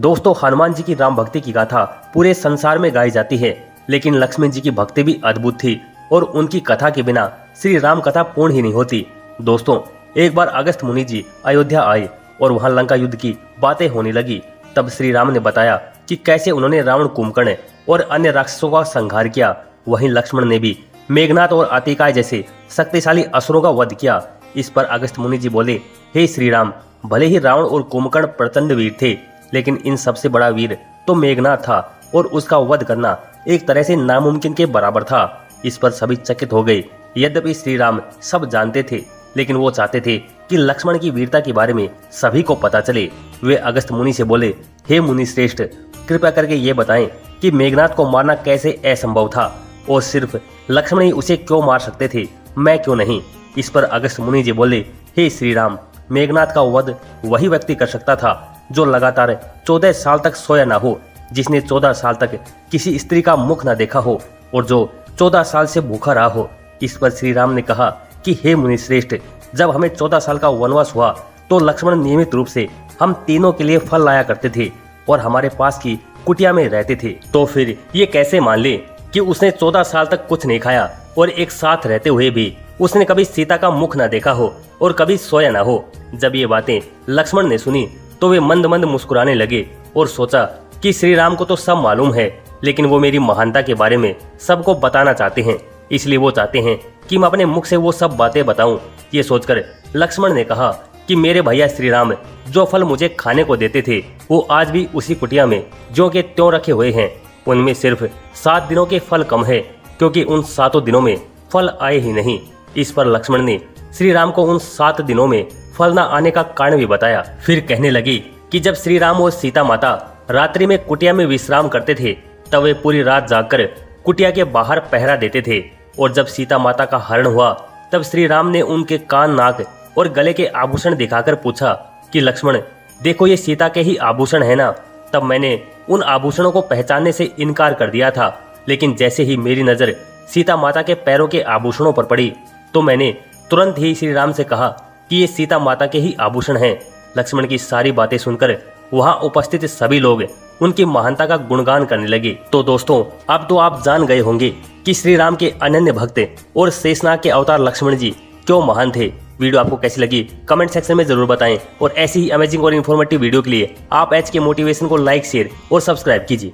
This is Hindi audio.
दोस्तों, हनुमान जी की राम भक्ति की गाथा पूरे संसार में गाई जाती है, लेकिन लक्ष्मण जी की भक्ति भी अद्भुत थी और उनकी कथा के बिना श्री राम कथा पूर्ण ही नहीं होती। दोस्तों, एक बार अगस्त मुनि जी अयोध्या आए और वहां लंका युद्ध की बातें होने लगी। तब श्री राम ने बताया कि कैसे उन्होंने रावण, कुंभकर्ण और अन्य राक्षसों का संहार किया। वहीं लक्ष्मण ने भी मेघनाथ और अतिकाय जैसे शक्तिशाली असुरों का वध किया। इस पर अगस्त मुनि जी बोले, हे श्री राम, भले ही रावण और कुंभकर्ण प्रचंड वीर थे, लेकिन इन सबसे बड़ा वीर तो मेघनाथ था और उसका वध करना एक तरह से नामुमकिन के बराबर था। इस पर सभी चकित हो गए। यद्यपि श्री राम सब जानते थे, लेकिन वो चाहते थे कि लक्ष्मण की वीरता के बारे में सभी को पता चले। वे अगस्त मुनि से बोले, हे मुनि श्रेष्ठ, कृपया करके ये बताएं कि मेघनाथ को मारना कैसे असंभव था और सिर्फ लक्ष्मण ही उसे क्यों मार सकते थे, मैं क्यों नहीं। इस पर अगस्त मुनि जी बोले, हे श्री राम, मेघनाथ का वध वही व्यक्ति कर सकता था जो लगातार 14 साल तक सोया ना हो, जिसने 14 साल तक किसी स्त्री का मुख ना देखा हो और जो 14 साल से भूखा रहा हो। इस पर श्री राम ने कहा कि हे मुनि श्रेष्ठ, जब हमें 14 साल का वनवास हुआ तो लक्ष्मण नियमित रूप से हम तीनों के लिए फल लाया करते थे और हमारे पास की कुटिया में रहते थे। तो फिर ये कैसे मान ले कि उसने 14 साल तक कुछ नहीं खाया और एक साथ रहते हुए भी उसने कभी सीता का मुख ना देखा हो और कभी सोया ना हो। जब ये बातें लक्ष्मण ने सुनी तो वे मंद मंद मुस्कुराने लगे और सोचा कि श्री राम को तो सब मालूम है, लेकिन वो मेरी महानता के बारे में सबको बताना चाहते हैं, इसलिए वो चाहते हैं कि मैं अपने मुख से वो सब बातें बताऊं। ये सोचकर लक्ष्मण ने कहा कि मेरे भैया श्री राम जो फल मुझे खाने को देते थे वो आज भी उसी कुटिया में ज्यों के त्यों रखे हुए हैं। उनमें सिर्फ 7 दिनों के फल कम है, क्योंकि उन 7 दिनों में फल आए ही नहीं। इस पर लक्ष्मण ने श्री राम को उन 7 दिनों में फल न आने का कारण भी बताया। फिर कहने लगी कि जब श्री राम और सीता माता रात्रि में कुटिया में विश्राम करते थे, तब वे पूरी रात जागकर कुटिया के बाहर पहरा देते थे और जब सीता माता का हरण हुआ तब श्री राम ने उनके कान, नाक और गले के आभूषण दिखाकर पूछा कि लक्ष्मण, देखो ये सीता के ही आभूषण है ना। तब मैंने उन आभूषणों को पहचानने से इनकार कर दिया था, लेकिन जैसे ही मेरी नजर सीता माता के पैरों के आभूषणों पर पड़ी तो मैंने तुरंत ही श्री राम से कहा कि ये सीता माता के ही आभूषण हैं। लक्ष्मण की सारी बातें सुनकर वहां उपस्थित सभी लोग उनकी महानता का गुणगान करने लगे। तो दोस्तों, अब तो आप जान गए होंगे कि श्री राम के अनन्य भक्त और शेषनाग के अवतार लक्ष्मण जी क्यों महान थे। वीडियो आपको कैसी लगी कमेंट सेक्शन में जरूर बताएं और ऐसी ही अमेजिंग और इन्फॉर्मेटिव वीडियो के लिए आप एच के मोटिवेशन को लाइक, शेयर और सब्सक्राइब कीजिए।